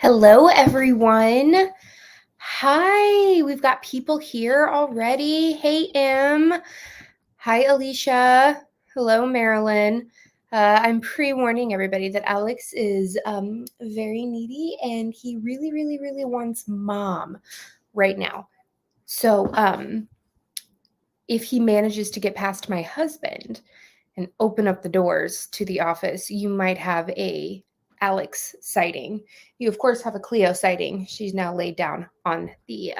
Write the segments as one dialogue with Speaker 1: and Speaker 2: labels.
Speaker 1: Hello, everyone. Hi, we've got people here already. Hey, Em. Hi, Alicia. Hello, Marilyn. I'm pre-warning everybody that Alex is very needy and he really, really, really wants mom right now. So if he manages to get past my husband and open up the doors to the office, you might have a Alex sighting. You of course have a Cleo sighting. She's now laid down on the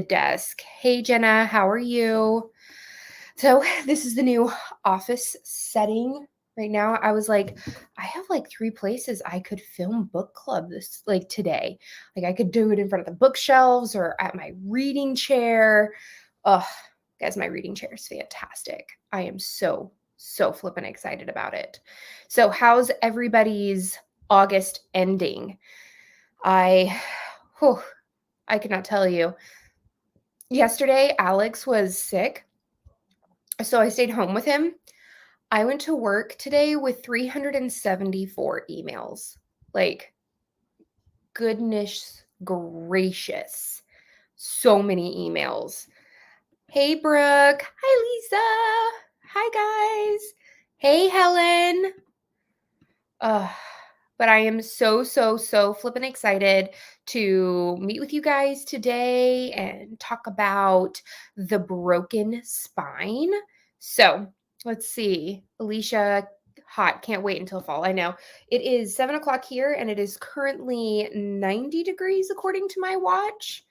Speaker 1: desk. Hey Jenna, how are you? So this is the new office setting. Right now, I was like, I have like 3 places I could film book club this like today. Like I could do it in front of the bookshelves or at my reading chair. Oh, guys, my reading chair is fantastic. I am so flippin' excited about it. So, how's everybody's August ending? I, whew, I cannot tell you. Yesterday, Alex was sick, so I stayed home with him. I went to work today with 374 emails. Like, goodness gracious. So many emails. Hey, Brooke. Hi, Lisa. Hi, guys. Hey, Helen. But I am so flippin' excited to meet with you guys today and talk about the broken spine. So let's see. Alicia, hot. Can't wait until fall. I know. It is 7 o'clock here and it is currently 90 degrees according to my watch.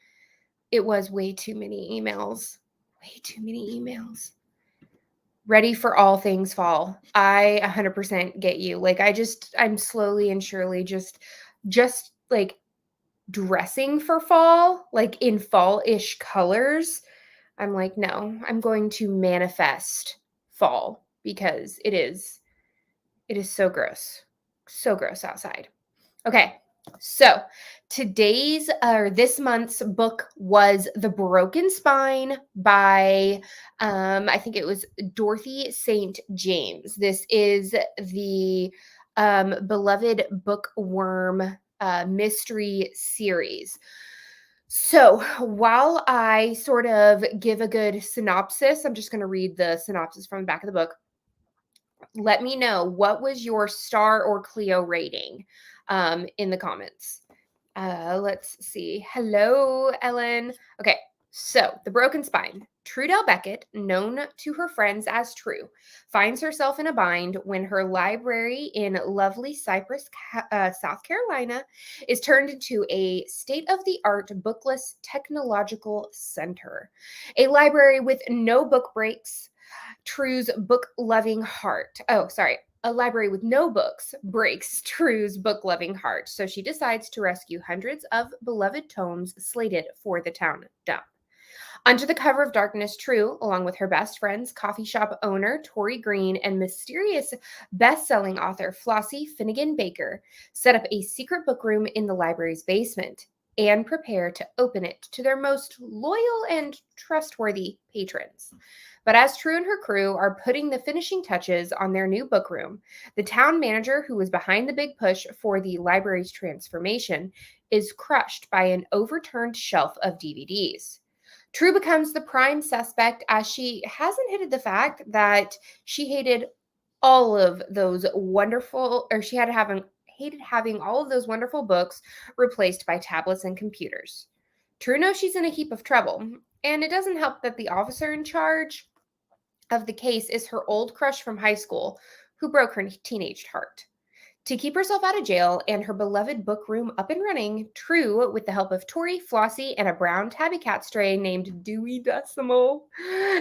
Speaker 1: It was way too many emails. Way too many emails. Ready for all things fall. I 100% get you. Like I'm slowly and surely just like dressing for fall, like in fall-ish colors. I'm like, no, I'm going to manifest fall because it is so gross. So gross outside. Okay. So today's or this month's book was The Broken Spine by I think it was Dorothy St. James. This is the beloved bookworm mystery series. So while I sort of give a good synopsis, I'm just going to read the synopsis from the back of the book. Let me know, what was your star or Cleo rating in the comments. Let's see. Hello, Ellen. Okay, so The Broken Spine. Trudell Beckett, known to her friends as True, finds herself in a bind when her library in lovely Cypress, South Carolina, is turned into a state-of-the-art bookless technological center. A library with no book breaks, True's book-loving heart. Oh, sorry. A library with no books breaks True's book-loving heart, so she decides to rescue hundreds of beloved tomes slated for the town dump. Under the cover of darkness, True, along with her best friends, coffee shop owner Tori Green, and mysterious best-selling author Flossie Finnegan Baker, set up a secret book room in the library's basement and prepare to open it to their most loyal and trustworthy patrons. But as True and her crew are putting the finishing touches on their new book room, the town manager who was behind the big push for the library's transformation is crushed by an overturned shelf of DVDs. True becomes the prime suspect as she hasn't hidden the fact that she hated all of those wonderful, or she hated having all of those wonderful books replaced by tablets and computers. True knows she's in a heap of trouble, and it doesn't help that the officer in charge of the case is her old crush from high school who broke her teenage heart. To keep herself out of jail and her beloved book room up and running, True, with the help of Tori, Flossie, and a brown tabby cat stray named Dewey Decimal,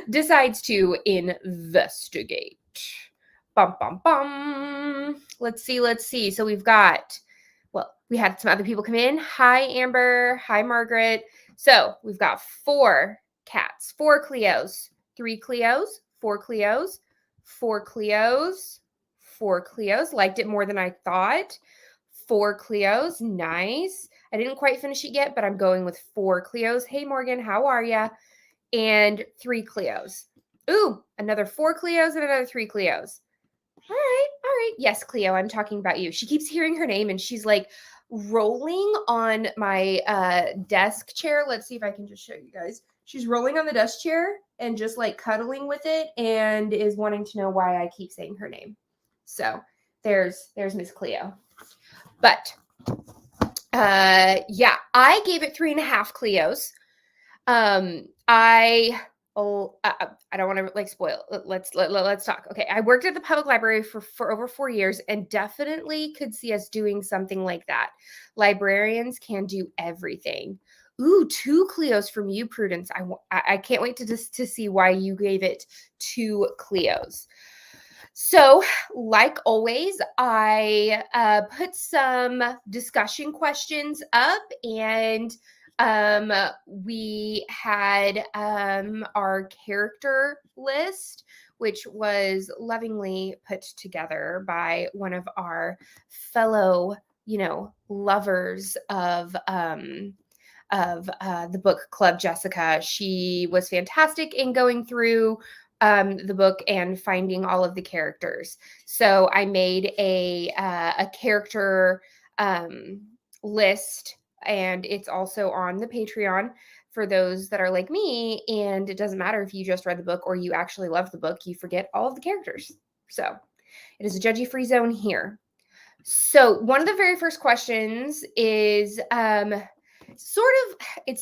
Speaker 1: decides to investigate. Bum, bum, bum. Let's see. So we had some other people come in. Hi, Amber. Hi, Margaret. So we've got 4 cats, 4 Cleos, 3 Cleos, 4 Cleos, 4 Cleos, 4 Cleos. Liked it more than I thought. 4 Cleos. Nice. I didn't quite finish it yet, but I'm going with 4 Cleos. Hey, Morgan. How are ya? And 3 Cleos. Ooh, another 4 Cleos and another 3 Cleos. All right. Yes, Cleo, I'm talking about you. She keeps hearing her name and she's like, rolling on my desk chair. Let's see if I can just show you guys. She's rolling on the desk chair and just like cuddling with it and is wanting to know why I keep saying her name. So there's Miss Cleo. But yeah, I gave it 3.5 Cleos. I don't want to like spoil. Let's talk. Okay, I worked at the public library for over 4 years and definitely could see us doing something like that. Librarians can do everything. Ooh, 2 Cleos from you, Prudence. I can't wait to see why you gave it 2 Cleos. So, like always, I put some discussion questions up, and we had our character list, which was lovingly put together by one of our fellow, lovers of the book club, Jessica. She was fantastic in going through the book and finding all of the characters. So I made a character list, and it's also on the Patreon for those that are like me. And it doesn't matter if you just read the book or you actually love the book, you forget all of the characters. So it is a judgy-free zone here. So one of the very first questions is it's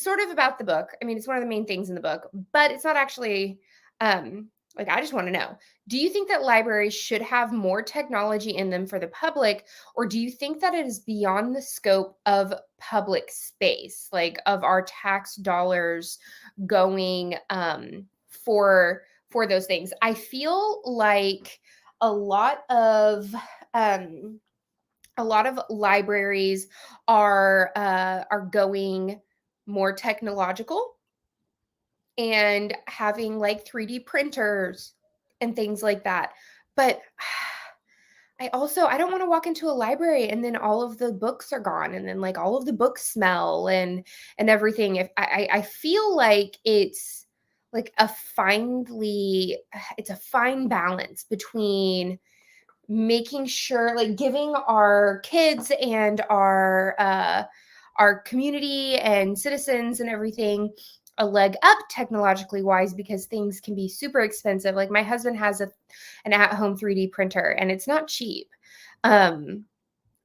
Speaker 1: sort of about the book. I mean, it's one of the main things in the book, but it's not actually like, I just want to know, do you think that libraries should have more technology in them for the public, or do you think that it is beyond the scope of public space, like of our tax dollars going for those things? I feel like a lot of libraries are going more technological and having like 3D printers and things like that. But I don't want to walk into a library and then all of the books are gone and then like all of the books smell and everything. If I feel like it's like it's a fine balance between making sure, like, giving our kids and our community and citizens and everything a leg up technologically wise, because things can be super expensive. Like, my husband has an at-home 3D printer and it's not cheap.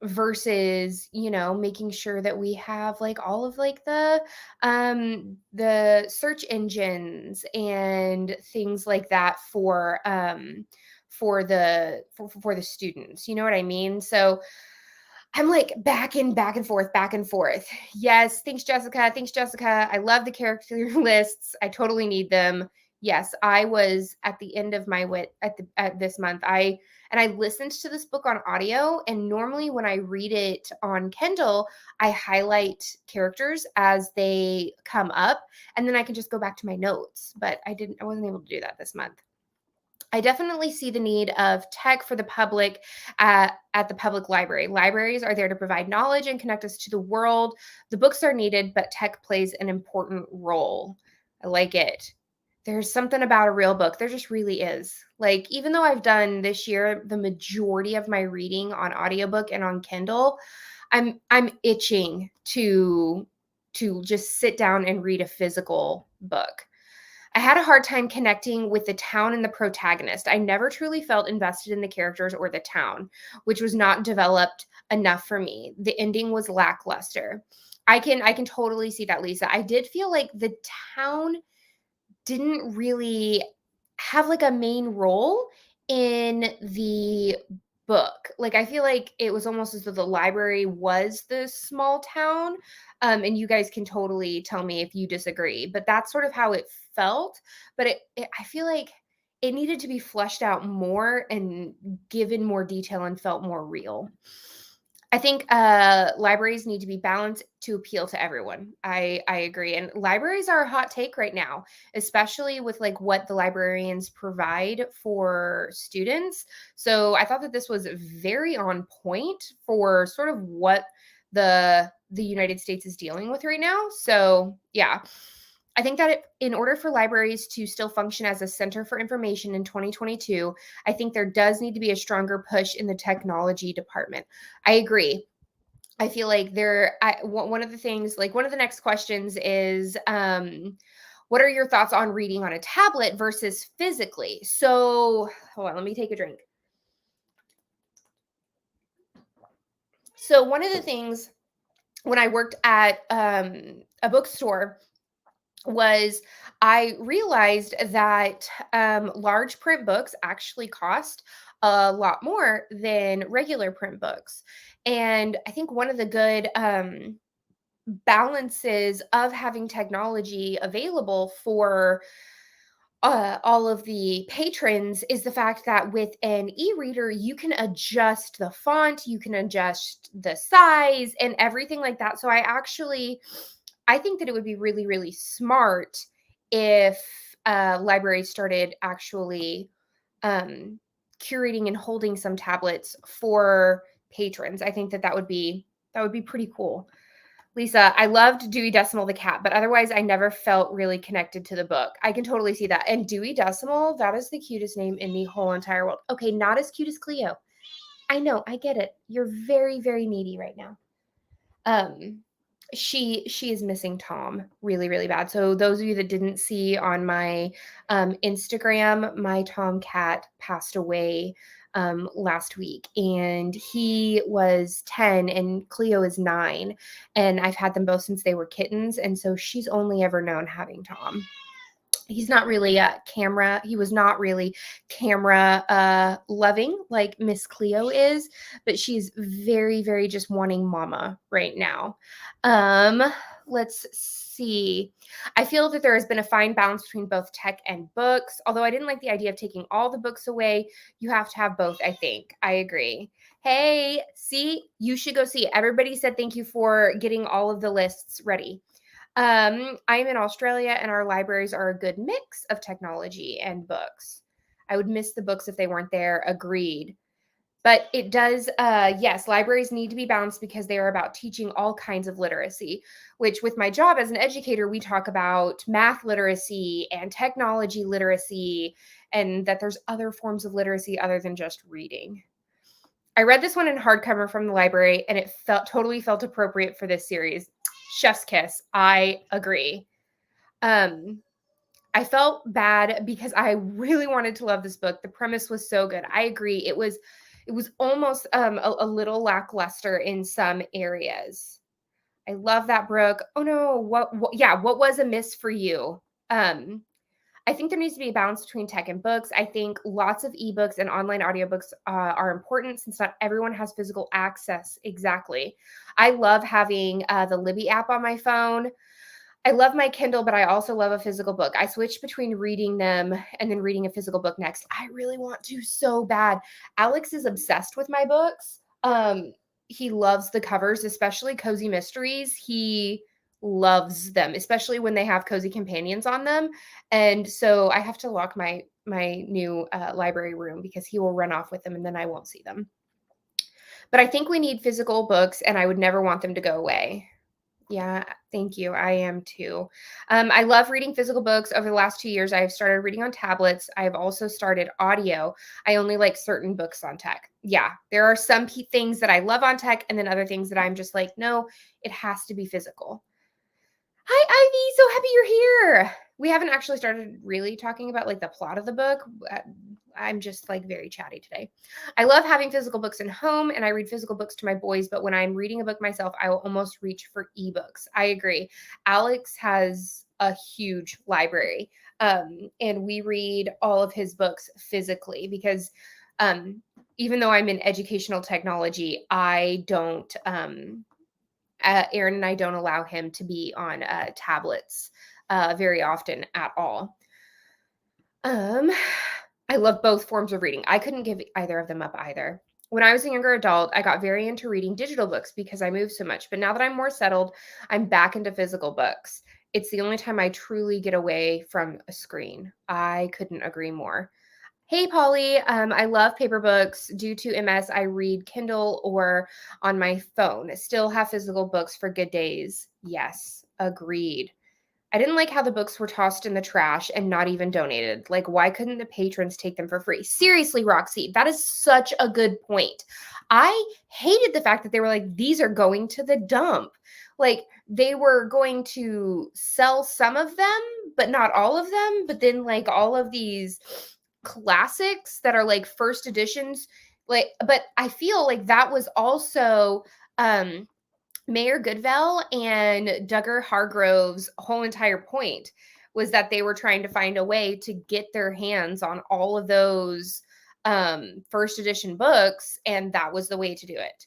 Speaker 1: Versus, making sure that we have like all of like the search engines and things like that for the students. You know what I mean? So I'm like back and forth. Yes, thanks, Jessica. Thanks, Jessica. I love the character lists. I totally need them. Yes, I was at the end of my wit at this month. I listened to this book on audio, and normally when I read it on Kindle, I highlight characters as they come up, and then I can just go back to my notes. But I wasn't able to do that this month. I definitely see the need of tech for the public at the public library. Libraries are there to provide knowledge and connect us to the world. The books are needed, but tech plays an important role. I like it. There's something about a real book. There just really is. Like, even though I've done this year the majority of my reading on audiobook and on Kindle, I'm itching to just sit down and read a physical book. I had a hard time connecting with the town and the protagonist. I never truly felt invested in the characters or the town, which was not developed enough for me. The ending was lackluster. I can totally see that, Lisa. I did feel like the town didn't really have like a main role in the book. Like, I feel like it was almost as though the library was the small town. And you guys can totally tell me if you disagree, but that's sort of how it felt. But I feel like it needed to be fleshed out more and given more detail and felt more real. I think libraries need to be balanced to appeal to everyone. I agree. And libraries are a hot take right now, especially with like what the librarians provide for students. So I thought that this was very on point for sort of what the United States is dealing with right now. So yeah. I think that in order for libraries to still function as a center for information in 2022, I think there does need to be a stronger push in the technology department. I agree. I feel like one of the things, like one of the next questions is, what are your thoughts on reading on a tablet versus physically? So, hold on, let me take a drink. So, one of the things when I worked at a bookstore was I realized that large print books actually cost a lot more than regular print books. And I think one of the good balances of having technology available for all of the patrons is the fact that with an e-reader you can adjust the font, you can adjust the size and everything like that. So I think that it would be really, really smart if libraries started actually um, curating and holding some tablets for patrons. I think that that would be pretty cool. Lisa, I loved Dewey Decimal the cat, but otherwise I never felt really connected to the book. I can totally see that. And Dewey Decimal, that is the cutest name in the whole entire world. Okay, not as cute as Cleo. I know, I get it. You're very, very needy right now. Um, she is missing Tom really, really bad. So those of you that didn't see on my Instagram, my Tom cat passed away last week, and he was 10 and Cleo is 9, and I've had them both since they were kittens, and so she's only ever known having Tom. He's not really he was not really camera loving like Miss Cleo is, but she's very, very just wanting mama right now. um let's see. I feel that there has been a fine balance between both tech and books, although I didn't like the idea of taking all the books away. You have to have both. I think I agree. Hey, see, you should go see it. Everybody said thank you for getting all of the lists ready. I'm in Australia and our libraries are a good mix of technology and books. I would miss the books if they weren't there. Agreed. But it does, yes, libraries need to be balanced because they are about teaching all kinds of literacy, which with my job as an educator, we talk about math literacy and technology literacy, and that there's other forms of literacy other than just reading. I read this one in hardcover from the library and it totally felt appropriate for this series. Chef's kiss. I agree. Um, I felt bad because I really wanted to love this book. The premise was so good. I agree. It was almost a little lackluster in some areas. I love that, Brooke. Oh no, what was a miss for you? Um, I think there needs to be a balance between tech and books. I think lots of ebooks and online audiobooks are important since not everyone has physical access. Exactly. I love having the Libby app on my phone. I love my Kindle, but I also love a physical book. I switch between reading them and then reading a physical book next. I really want to so bad. Alex is obsessed with my books. He loves the covers, especially cozy mysteries. He loves them, especially when they have cozy companions on them. And so I have to lock my new library room because he will run off with them and then I won't see them. But I think we need physical books, and I would never want them to go away. Yeah, thank you. I am too. I love reading physical books. Over the last 2 years, I've started reading on tablets. I've also started audio. I only like certain books on tech. Yeah, there are some things that I love on tech, and then other things that I'm just like, no, it has to be physical. Hi, Ivy. So happy you're here. We haven't actually started really talking about like the plot of the book. I'm just like very chatty today. I love having physical books in home and I read physical books to my boys, but when I'm reading a book myself, I will almost reach for ebooks. I agree. Alex has a huge library. And we read all of his books physically because even though I'm in educational technology, I don't Aaron and I don't allow him to be on tablets very often at all. I love both forms of reading. I couldn't give either of them up either. When I was a younger adult, I got very into reading digital books because I moved so much. But now that I'm more settled, I'm back into physical books. It's the only time I truly get away from a screen. I couldn't agree more. Hey, Polly. I love paper books. Due to MS, I read Kindle or on my phone. Still have physical books for good days. Yes, agreed. I didn't like how the books were tossed in the trash and not even donated. Like, why couldn't the patrons take them for free? Seriously, Roxy, that is such a good point. I hated the fact that they were like, these are going to the dump. Like, they were going to sell some of them, but not all of them. But then, like, all of these classics that are like first editions, like, but I feel like that was also, Mayor Goodell and Duggar Hargrove's whole entire point was that they were trying to find a way to get their hands on all of those first edition books, and that was the way to do it.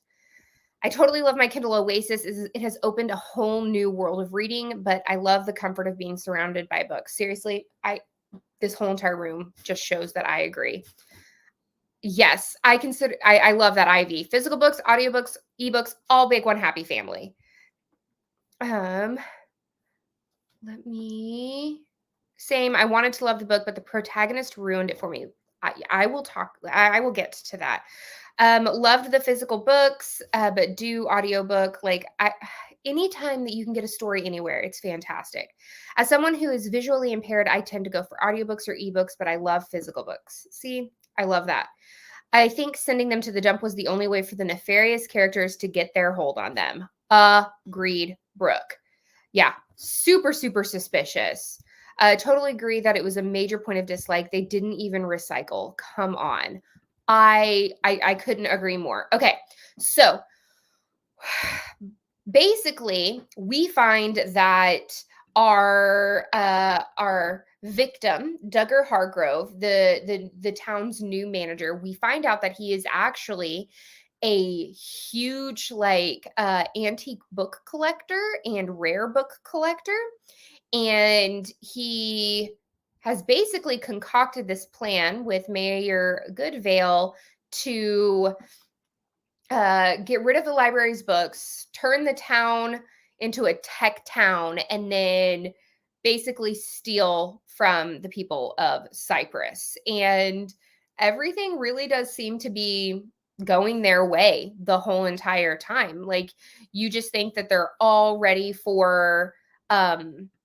Speaker 1: I totally love my Kindle Oasis. It has opened a whole new world of reading, but I love the comfort of being surrounded by books. Seriously, this whole entire room just shows that I agree. Yes, I love that Ivy. Physical books, audiobooks, ebooks, all make one happy family. Let me same. I wanted to love the book, but the protagonist ruined it for me. I will get to that. Loved the physical books, but do audiobook. Anytime that you can get a story anywhere, it's fantastic. As someone who is visually impaired, I tend to go for audiobooks or ebooks, but I love physical books. See, I love that. I think sending them to the dump was the only way for the nefarious characters to get their hold on them. Agreed, Brooke. Yeah, super, super suspicious. Totally agree that it was a major point of dislike. They didn't even recycle. Come on. I couldn't agree more. Okay, so basically, we find that our victim, Duggar Hargrove, the town's new manager, we find out that he is actually a huge antique book collector and rare book collector, and he has basically concocted this plan with Mayor Goodvale to get rid of the library's books, turn the town into a tech town, and then basically steal from the people of Cyprus. And everything really does seem to be going their way the whole entire time. Like, you just think that they're all ready for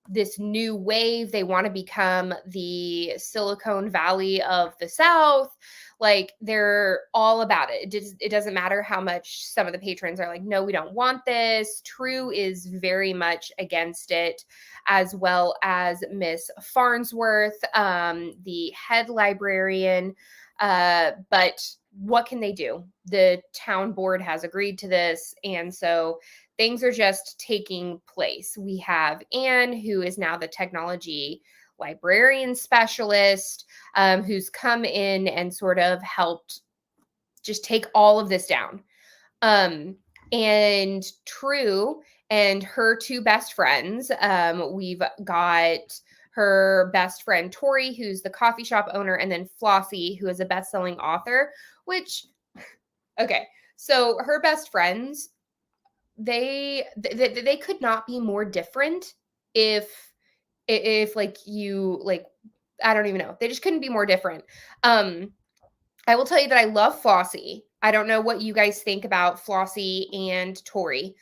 Speaker 1: this new wave. They want to become the Silicon Valley of the South. Like, they're all about it. It doesn't matter how much some of the patrons are like, no, we don't want this. True is very much against it, as well as Miss Farnsworth, the head librarian. But what can they do? The town board has agreed to this, and so things are just taking place. We have Anne, who is now the technology librarian specialist, who's come in and sort of helped just take all of this down. And True and her two best friends, we've got her best friend Tori, who's the coffee shop owner, and then Flossie, who is a best-selling author, which, okay, so her best friends, they could not be more different if like you like, I don't even know. They just couldn't be more different. I will tell you that I love Flossie. I don't know what you guys think about Flossie and Tori.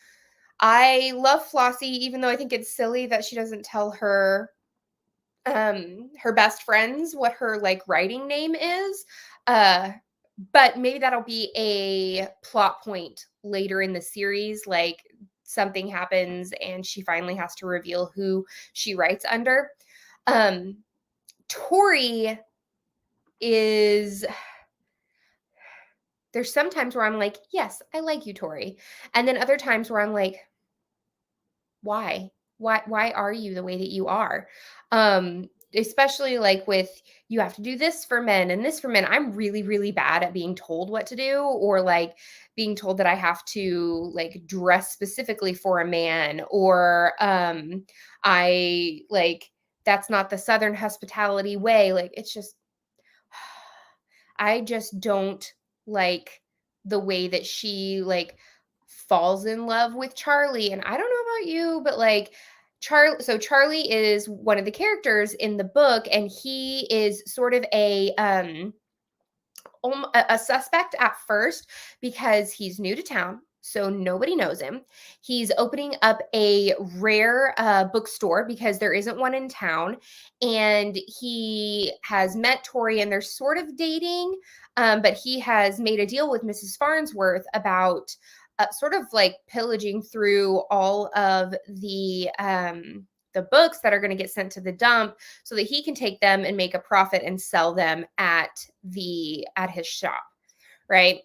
Speaker 1: I love Flossie, even though I think it's silly that she doesn't tell her best friends what her like writing name is. But maybe that'll be a plot point later in the series. Like, something happens and she finally has to reveal who she writes under. Tori is, there's some times where I'm like, yes, I like you, Tori. And then other times where I'm like, why? Why are you the way that you are? Especially like with, you have to do this for men and this for men. I'm really, really bad at being told what to do, or like being told that I have to like dress specifically for a man, or I like, that's not the Southern hospitality way. Like, it's just, I just don't like the way that she like falls in love with Charlie. And I don't know about you, but like, Charlie is one of the characters in the book, and he is sort of a suspect at first because he's new to town. so nobody knows him. He's opening up a rare bookstore because there isn't one in town. And he has met Tori and they're sort of dating, but he has made a deal with Mrs. Farnsworth about sort of like pillaging through all of the books that are going to get sent to the dump so that he can take them and make a profit and sell them at his shop, right?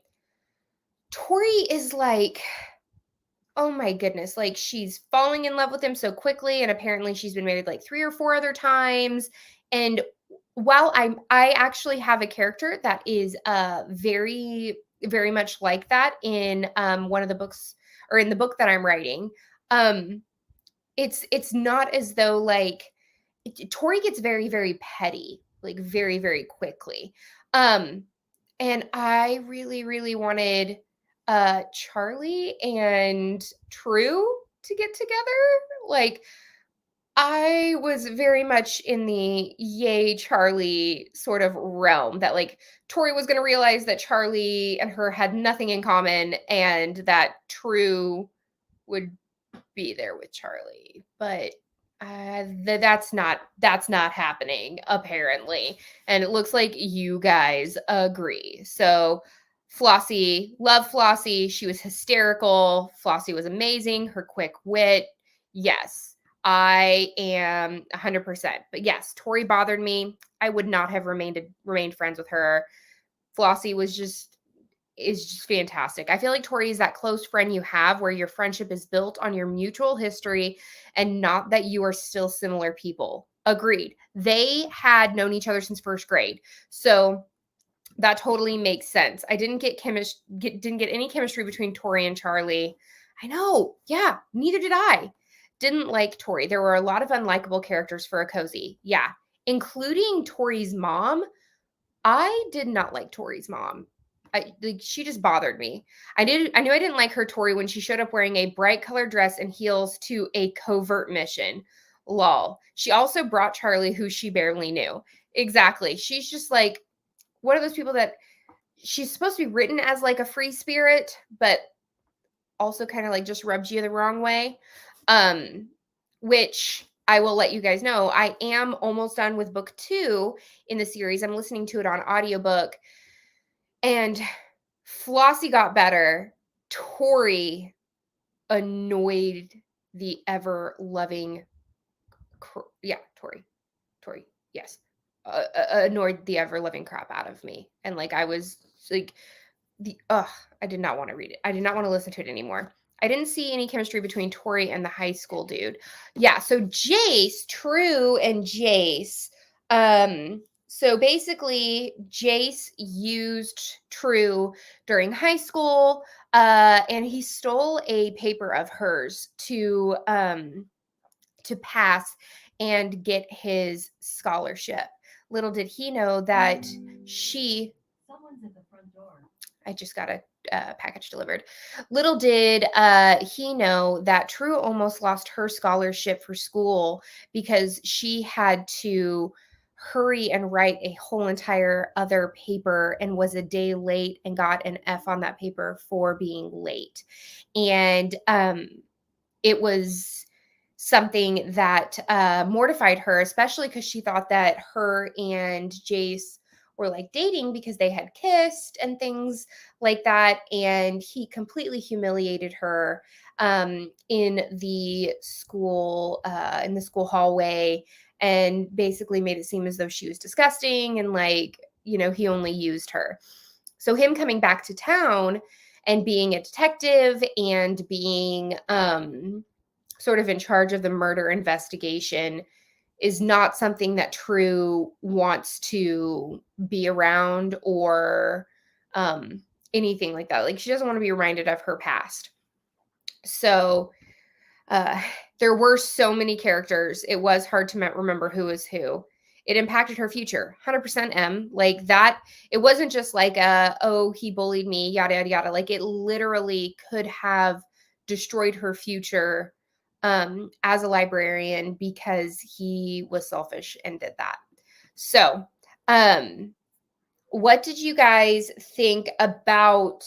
Speaker 1: Tori is like, oh my goodness, like she's falling in love with him so quickly, and apparently she's been married like 3 or 4 other times. And while I actually have a character that is very very much like that in one of the books, or in the book that I'm writing. It's not as though like Tori gets very very petty like very very quickly. And I really, really wanted Charlie and True to get together. Like, I was very much in the yay Charlie sort of realm, that like Tori was going to realize that Charlie and her had nothing in common and that True would be there with Charlie. But that's not happening apparently, and it looks like you guys agree. So Flossie, love Flossie. She was hysterical. Flossie was amazing. Her quick wit. Yes, I am 100%. But yes, Tori bothered me. I would not have remained friends with her. Flossie is just fantastic. I feel like Tori is that close friend you have where your friendship is built on your mutual history and not that you are still similar people. Agreed. They had known each other since first grade. So that totally makes sense. I didn't get any chemistry between Tori and Charlie. I know. Yeah, neither did I. Didn't like Tori. There were a lot of unlikable characters for a cozy. Yeah, including Tori's mom. I did not like Tori's mom. She just bothered me. I knew I didn't like her, Tori, when she showed up wearing a bright colored dress and heels to a covert mission. Lol. She also brought Charlie, who she barely knew. Exactly. She's just like one of those people that she's supposed to be written as like a free spirit, but also kind of like just rubs you the wrong way. Which I will let you guys know, I am almost done with book 2 in the series. I'm listening to it on audiobook. And Flossie got better. Tori annoyed the ever loving, Tori, yes, annoyed the ever loving crap out of me. And like I was like I did not want to read it. I did not want to listen to it anymore. I didn't see any chemistry between Tori and the high school dude. Yeah, so Jace, True, and Jace. So basically, Jace used True during high school, and he stole a paper of hers to pass and get his scholarship. Little did he know that someone's at the front door. I just got a package delivered. Little did he know that True almost lost her scholarship for school because she had to hurry and write a whole entire other paper and was a day late and got an F on that paper for being late. And it was something that mortified her, especially because she thought that her and Jace were like dating because they had kissed and things like that. And he completely humiliated her in the school hallway, and basically made it seem as though she was disgusting and like, he only used her. So him coming back to town and being a detective and being sort of in charge of the murder investigation is not something that True wants to be around or anything like that. Like she doesn't want to be reminded of her past. So there were so many characters. It was hard to remember who was who. It impacted her future. 100% M. Like that, it wasn't just like oh, he bullied me, yada, yada, yada. Like it literally could have destroyed her future as a librarian because he was selfish and did that. So, what did you guys think about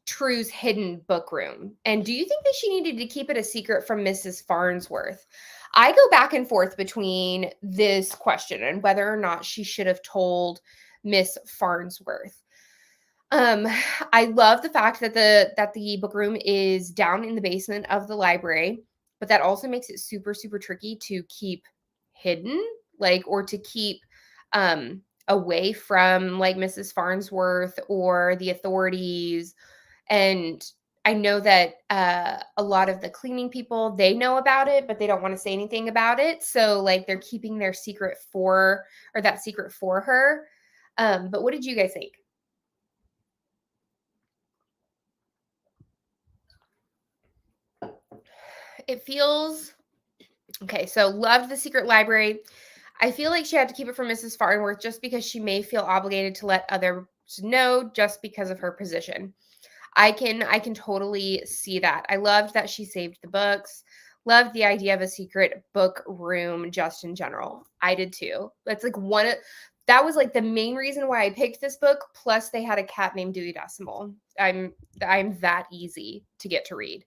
Speaker 1: True's hidden book room? And do you think that she needed to keep it a secret from Mrs. Farnsworth? I go back and forth between this question and whether or not she should have told Miss Farnsworth. Um, I love the fact that the book room is down in the basement of the library, but that also makes it super, super tricky to keep hidden, like, or to keep away from like Mrs. Farnsworth or the authorities. And I know that a lot of the cleaning people, they know about it, but they don't want to say anything about it. So like they're keeping their secret for, or that secret for her. But what did you guys think? It feels okay. So loved the secret library. I feel like she had to keep it from Mrs. Farnworth just because she may feel obligated to let others know just because of her position. I can totally see that. I loved that she saved the books. Loved the idea of a secret book room just in general. I did too. That's like one of that was like the main reason why I picked this book. Plus, they had a cat named Dewey Decimal. I'm that easy to get to read.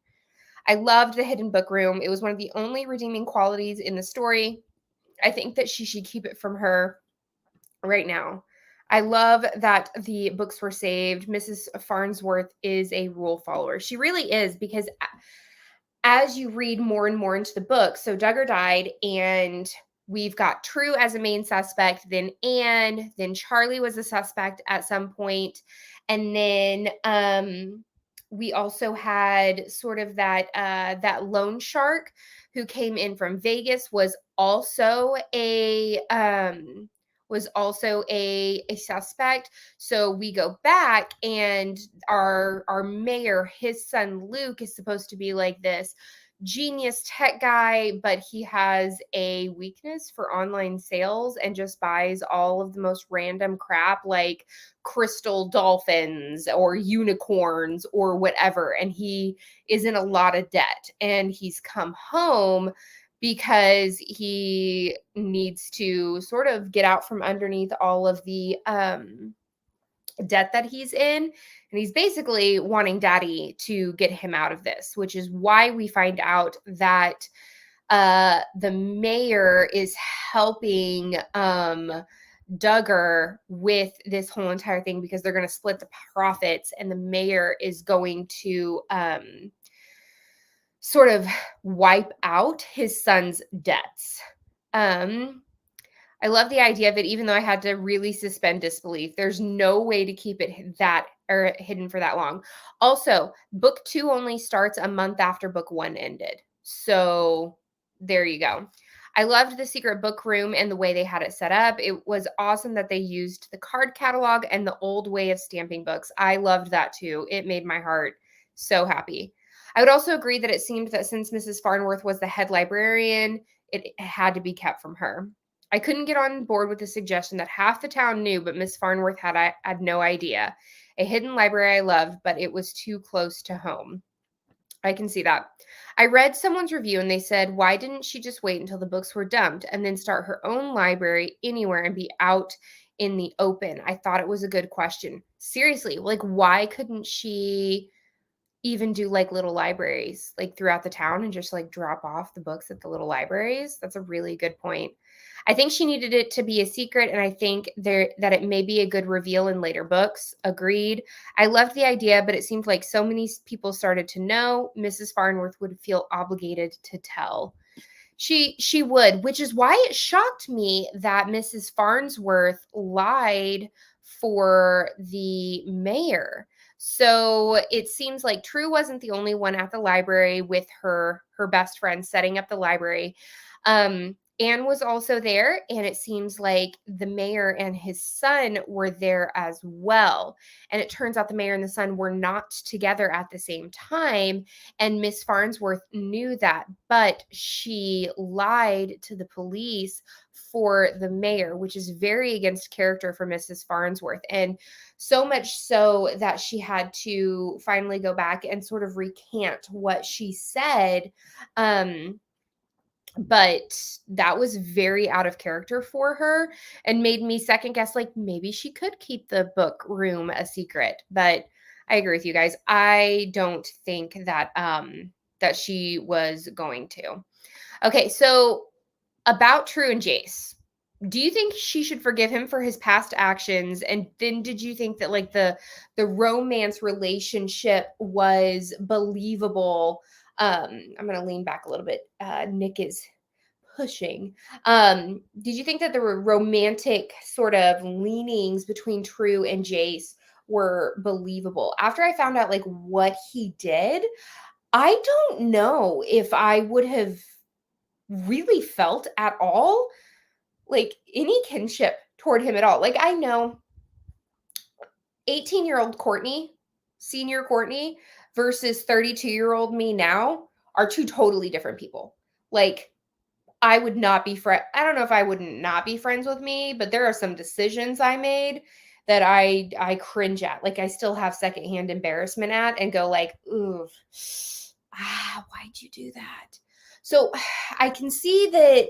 Speaker 1: I loved the hidden book room. It was one of the only redeeming qualities in the story. I think that she should keep it from her right now. I love that the books were saved. Mrs. Farnsworth is a rule follower. She really is, because as you read more and more into the book, so Duggar died, and we've got True as a main suspect, then Anne, then Charlie was a suspect at some point, and then we also had sort of that loan shark who came in from Vegas was also a suspect. So we go back, and our mayor, his son Luke, is supposed to be like this genius tech guy, but he has a weakness for online sales and just buys all of the most random crap, like crystal dolphins or unicorns or whatever. And he is in a lot of debt, and he's come home because he needs to sort of get out from underneath all of the debt that he's in. And he's basically wanting daddy to get him out of this, which is why we find out that the mayor is helping Duggar with this whole entire thing, because they're going to split the profits, and the mayor is going to sort of wipe out his son's debts. I love the idea of it, even though I had to really suspend disbelief. There's no way to keep it that or hidden for that long. Also, book 2 only starts a month after book 1 ended. So there you go. I loved the secret book room and the way they had it set up. It was awesome that they used the card catalog and the old way of stamping books. I loved that too. It made my heart so happy. I would also agree that it seemed that since Mrs. Farnworth was the head librarian, it had to be kept from her. I couldn't get on board with the suggestion that half the town knew, but Miss Farnworth had no idea. A hidden library I loved, but it was too close to home. I can see that. I read someone's review, and they said, why didn't she just wait until the books were dumped and then start her own library anywhere and be out in the open? I thought it was a good question. Seriously, like, why couldn't she even do like little libraries like throughout the town and just like drop off the books at the little libraries? That's a really good point. I think she needed it to be a secret, and I think that it may be a good reveal in later books. Agreed. I loved the idea, but it seemed like so many people started to know, Mrs. Farnworth would feel obligated to tell. She would, which is why it shocked me that Mrs. Farnsworth lied for the mayor. So it seems like True wasn't the only one at the library with her best friend setting up the library. Anne was also there, and it seems like the mayor and his son were there as well. And it turns out the mayor and the son were not together at the same time, and Miss Farnsworth knew that, but she lied to the police for the mayor, which is very against character for Mrs. Farnsworth. And so much so that she had to finally go back and sort of recant what she said. But that was very out of character for her and made me second guess, like, maybe she could keep the book room a secret. But I agree with you guys. I don't think that that she was going to. Okay, so about True and Jace. Do you think she should forgive him for his past actions? And then did you think that like the romance relationship was believable? I'm gonna lean back a little bit. Nick is pushing. Did you think that there were romantic sort of leanings between True and Jace were believable? After I found out like what he did, I don't know if I would have really felt at all like any kinship toward him at all. Like I know 18-year-old Courtney, senior Courtney versus 32-year-old me now are two totally different people. Like I would not be I don't know if I wouldn't not be friends with me, but there are some decisions I made that I cringe at. Like I still have secondhand embarrassment at and go like, ooh, why'd you do that? So I can see that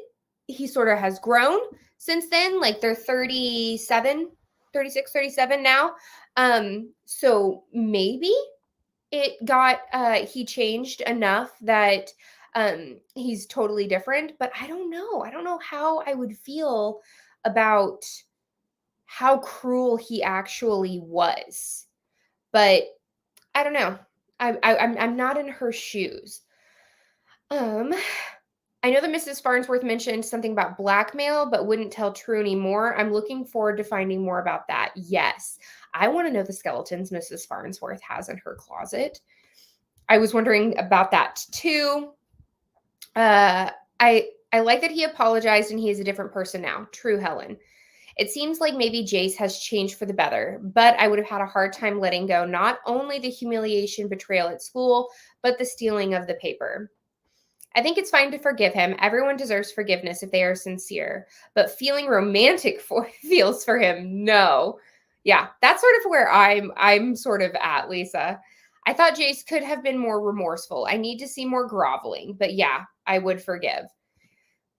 Speaker 1: he sort of has grown since then. Like they're 37, 36, 37 now. So maybe it got he changed enough that he's totally different, but I don't know. I don't know how I would feel about how cruel he actually was. But I don't know. I'm not in her shoes. Um I know that Mrs. Farnsworth mentioned something about blackmail, but wouldn't tell True anymore. I'm looking forward to finding more about that. Yes. I want to know the skeletons Mrs. Farnsworth has in her closet. I was wondering about that too. I like that he apologized and he is a different person now. True, Helen. It seems like maybe Jace has changed for the better, but I would have had a hard time letting go not only the humiliation betrayal at school, but the stealing of the paper. I think it's fine to forgive him. Everyone deserves forgiveness if they are sincere, but feeling romantic for feels for him. No. Yeah, that's sort of where I'm sort of at, Lisa. I thought Jace could have been more remorseful. I need to see more groveling, but yeah, I would forgive.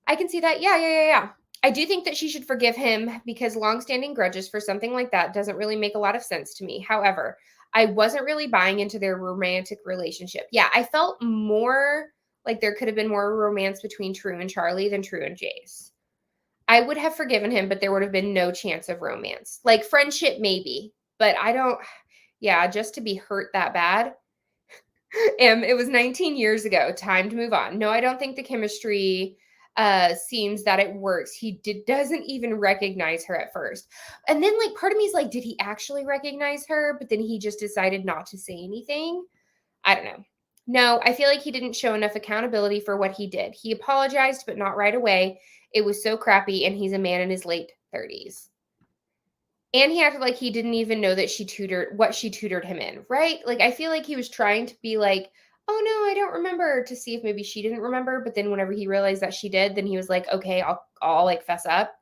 Speaker 1: I can see that. Yeah. I do think that she should forgive him because long-standing grudges for something like that doesn't really make a lot of sense to me. However, I wasn't really buying into their romantic relationship. Yeah, I felt more like there could have been more romance between True and Charlie than True and Jace. I would have forgiven him, but there would have been no chance of romance. Like friendship, maybe, but I don't, yeah, just to be hurt that bad. It was 19 years ago. Time to move on. No, I don't think the chemistry seems that it works. He doesn't even recognize her at first. And then like part of me is like, did he actually recognize her? But then he just decided not to say anything. I don't know. No, I feel like he didn't show enough accountability for what he did. He apologized, but not right away. It was so crappy, and he's a man in his late 30s. And he acted like he didn't even know that she tutored him in, right? Like I feel like he was trying to be like, "Oh no, I don't remember," to see if maybe she didn't remember, but then whenever he realized that she did, then he was like, "Okay, I'll like fess up."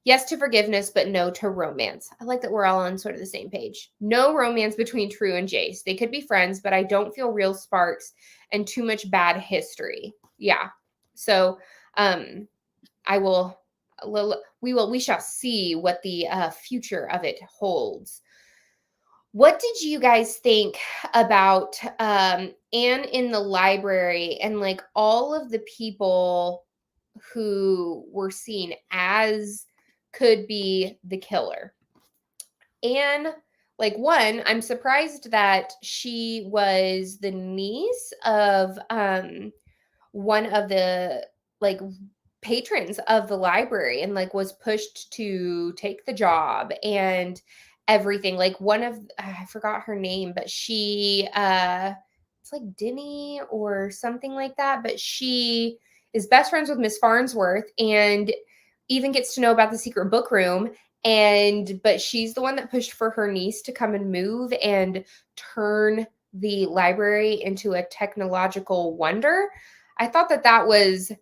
Speaker 1: Yes to forgiveness, but no to romance. I like that we're all on sort of the same page. No romance between True and Jace. They could be friends, but I don't feel real sparks and too much bad history. Yeah. So, I will we shall see what the future of it holds. What did you guys think about Anne in the library and like all of the people who were seen as could be the killer? Anne, like one, I'm surprised that she was the niece of one of the like patrons of the library and like was pushed to take the job and everything. Like one of I forgot her name, but she it's like Denny or something like that, but she is best friends with Miss Farnsworth and even gets to know about the secret book room, and but she's the one that pushed for her niece to come and move and turn the library into a technological wonder. I thought that was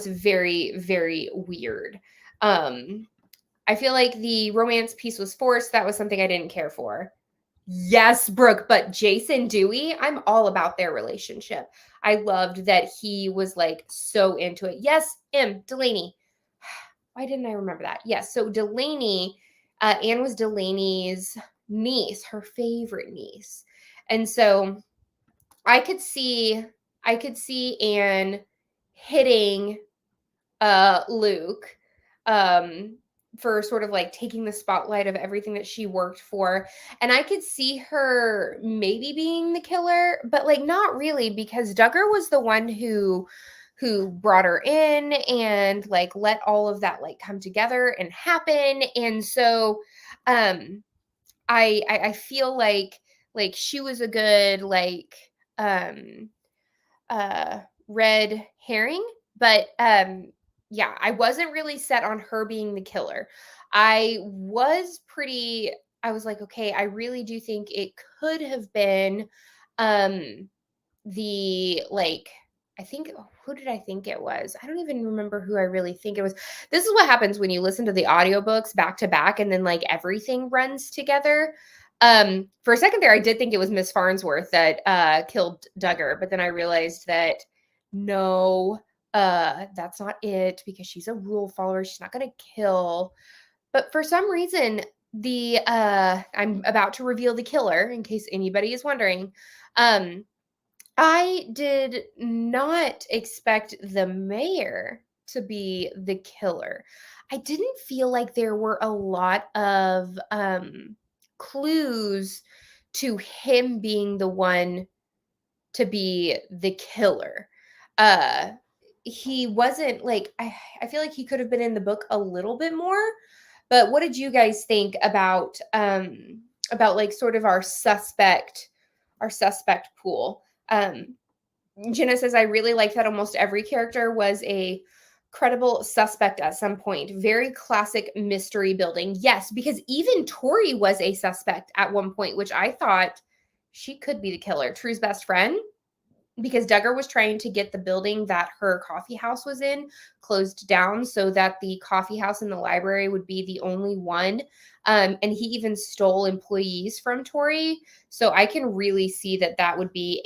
Speaker 1: very, very weird. I feel like the romance piece was forced. That was something I didn't care for. Yes, Brooke, but Jason Dewey, I'm all about their relationship. I loved that he was like so into it. Yes, Delaney. Why didn't I remember that? Yes, so Delaney, Anne was Delaney's niece, her favorite niece. And so I could see Anne hitting Luke for sort of like taking the spotlight of everything that she worked for. And I could see her maybe being the killer, but like not really, because Duggar was the one who brought her in and like let all of that like come together and happen. And so I feel like she was a good like um red herring, but yeah, I wasn't really set on her being the killer. I was like, okay, I really do think it could have been um the like I think who did I think it was? I don't even remember who I really think it was. This is what happens when you listen to the audiobooks back to back and then like everything runs together. For a second there I did think it was Miss Farnsworth that killed Duggar, but then I realized that no, that's not it, because she's a rule follower. She's not going to kill. But for some reason the I'm about to reveal the killer in case anybody is wondering. Um I did not expect the mayor to be the killer. I didn't feel like there were a lot of clues to him being the one to be the killer. Uh he wasn't like I feel like he could have been in the book a little bit more. But what did you guys think about like sort of our suspect pool? Jenna says, I really like that almost every character was a credible suspect at some point. Very classic mystery building. Yes, because even Tori was a suspect at one point, which I thought she could be the killer. True's best friend, because Duggar was trying to get the building that her coffee house was in closed down so that the coffee house and the library would be the only one. And he even stole employees from Tori. So I can really see that that would be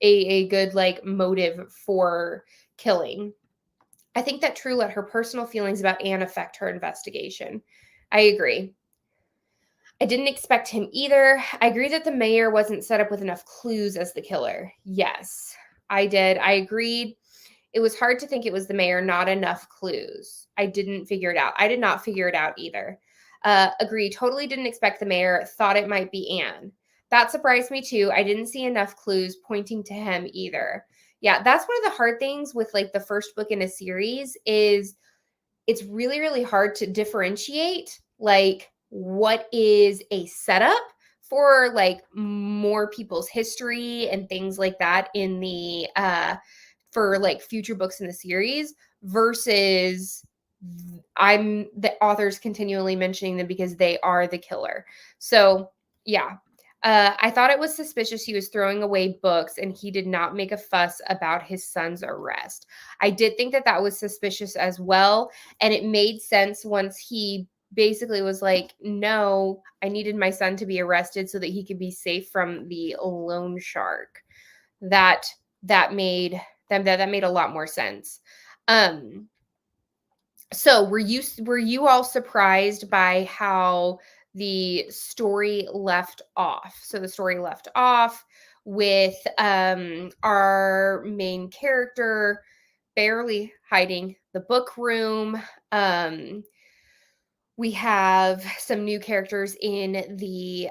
Speaker 1: a good like motive for killing. I think that True let her personal feelings about Anne affect her investigation. I agree. I didn't expect him either. I agree that the mayor wasn't set up with enough clues as the killer. Yes, I did. I agreed. It was hard to think it was the mayor, not enough clues. I didn't figure it out. I did not figure it out either. Agree. Totally didn't expect the mayor. Thought it might be Anne. That surprised me too. I didn't see enough clues pointing to him either. Yeah, that's one of the hard things with like the first book in a series is it's really, really hard to differentiate like what is a setup for like more people's history and things like that in the for like future books in the series versus I'm the authors continually mentioning them because they are the killer. So yeah, I thought it was suspicious he was throwing away books and he did not make a fuss about his son's arrest. I did think that that was suspicious as well. And it made sense once he basically was like, no, I needed my son to be arrested so that he could be safe from the loan shark. That made that made a lot more sense. So were you all surprised by how the story left off? So the story left off with our main character barely hiding the book room. We have some new characters in the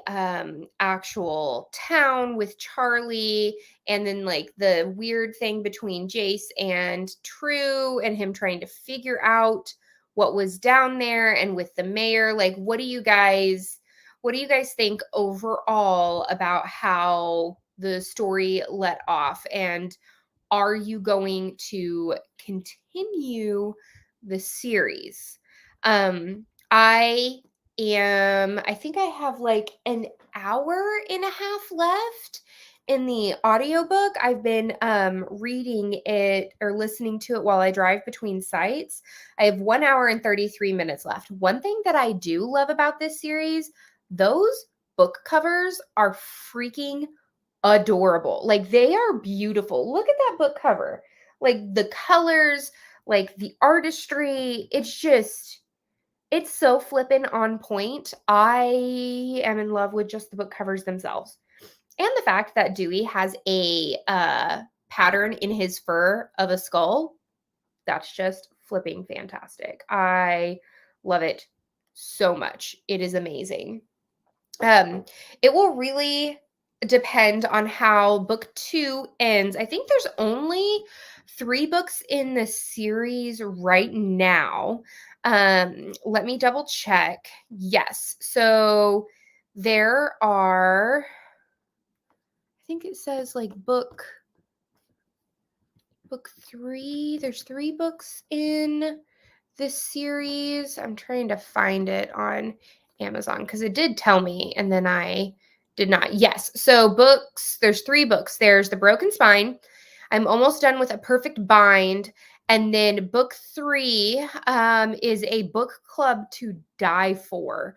Speaker 1: actual town with Charlie, and then like the weird thing between Jace and True and him trying to figure out what was down there, and with the mayor. Like what do you guys think overall about how the story let off, and are you going to continue the series? I I think I have like an hour and a half left in the audiobook. I've been reading it or listening to it while I drive between sites. I have 1 hour and 33 minutes left. One thing that I do love about this series, those book covers are freaking adorable. Like they are beautiful. Look at that book cover. Like the colors, like the artistry, it's just It's so flippin' on point. I am in love with just the book covers themselves. And the fact that Dewey has a pattern in his fur of a skull, that's just flipping fantastic. I love it so much. It is amazing. It will really depend on how book 2 ends. I think there's only 3 books in the series right now. Let me double check. Yes. So there are, I think it says like book 3. There's 3 books in this series. I'm trying to find it on Amazon because it did tell me and then I did not. Yes. So books, there's 3 books. There's The Broken Spine. I'm almost done with A Perfect Bind. And then book 3 is A Book Club to Die For.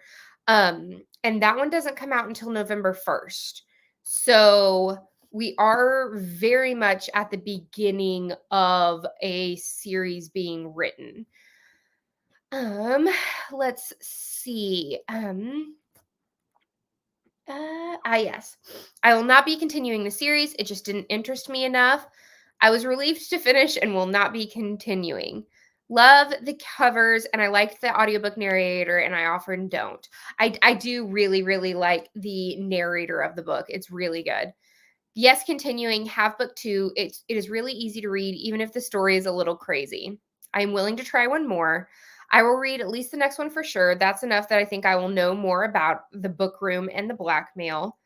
Speaker 1: And that one doesn't come out until November 1st. So we are very much at the beginning of a series being written. Let's see. Yes. I will not be continuing the series. It just didn't interest me enough. I was relieved to finish and will not be continuing. Love the covers and I liked the audiobook narrator and I often don't. I do really, really like the narrator of the book. It's really good. Yes, continuing, have book 2. It is really easy to read, even if the story is a little crazy. I am willing to try one more. I will read at least the next one for sure. That's enough that I think I will know more about the book room and the blackmail.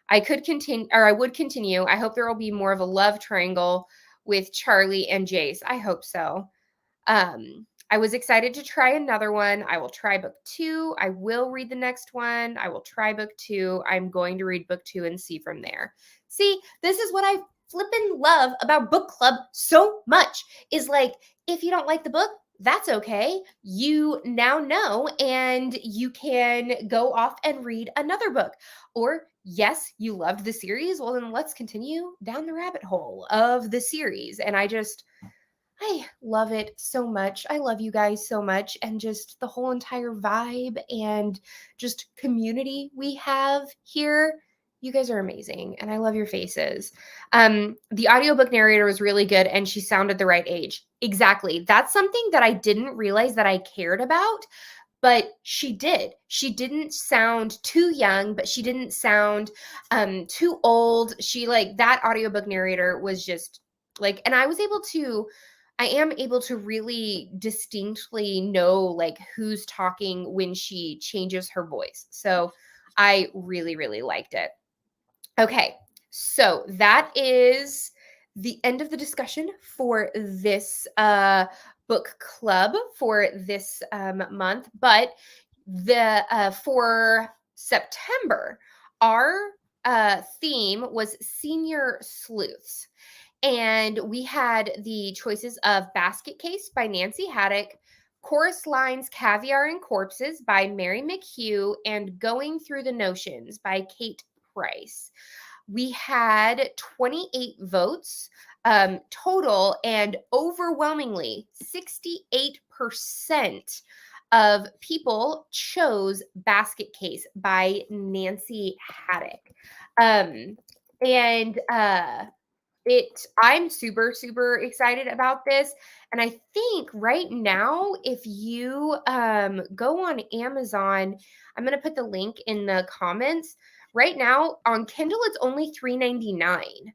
Speaker 1: I could continue, or I would continue. I hope there will be more of a love triangle with Charlie and Jace. I hope so. I was excited to try another one. I will try book 2. I will read the next one. I will try book 2. I'm going to read book 2 and see from there. See, this is what I flippin' love about book club so much is like, if you don't like the book, that's okay. You now know and you can go off and read another book. Or, yes, you loved the series. Well, then let's continue down the rabbit hole of the series. And I love it so much. I love you guys so much and just the whole entire vibe and just community we have here. You guys are amazing and I love your faces. The audiobook narrator was really good and she sounded the right age. Exactly. That's something that I didn't realize that I cared about, but she did. She didn't sound too young, but she didn't sound too old. She like that audiobook narrator was just like, and I am able to really distinctly know like who's talking when she changes her voice. So I really, really liked it. Okay, so that is the end of the discussion for this book club for this month. But the for September, our theme was senior sleuths. And we had the choices of Basket Case by Nancy Haddock, Chorus Lines, Caviar and Corpses by Mary McHugh, and Going Through the Notions by Kate Price. We had 28 votes total, and overwhelmingly 68% of people chose Basket Case by Nancy Haddock. I'm super, super excited about this. And I think right now, if you go on Amazon, I'm going to put the link in the comments. Right now on Kindle, it's only $3.99.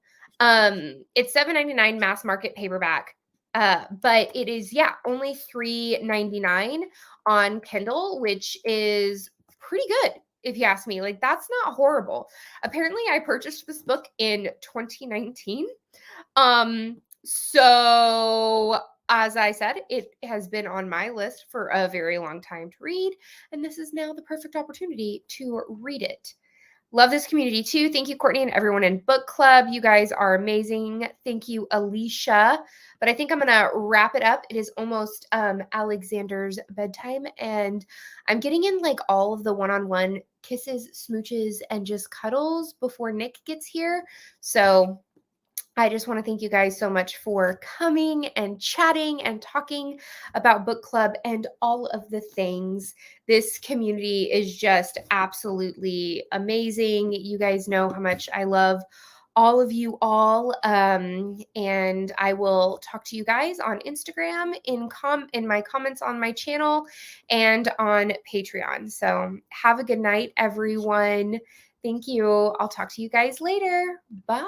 Speaker 1: It's $7.99 mass market paperback. But it is, only $3.99 on Kindle, which is pretty good. If you ask me, like that's not horrible. Apparently I purchased this book in 2019. So as I said, it has been on my list for a very long time to read, and this is now the perfect opportunity to read it. Love this community too. Thank you, Courtney, and everyone in Book Club. You guys are amazing. Thank you, Alicia. But I think I'm going to wrap it up. It is almost Alexander's bedtime, and I'm getting in like all of the one-on-one kisses, smooches, and just cuddles before Nick gets here. So I just want to thank you guys so much for coming and chatting and talking about book club and all of the things. This community is just absolutely amazing. You guys know how much I love all of you all, and I will talk to you guys on Instagram, in my comments on my channel, and on Patreon. So have a good night, everyone. Thank you. I'll talk to you guys later. Bye.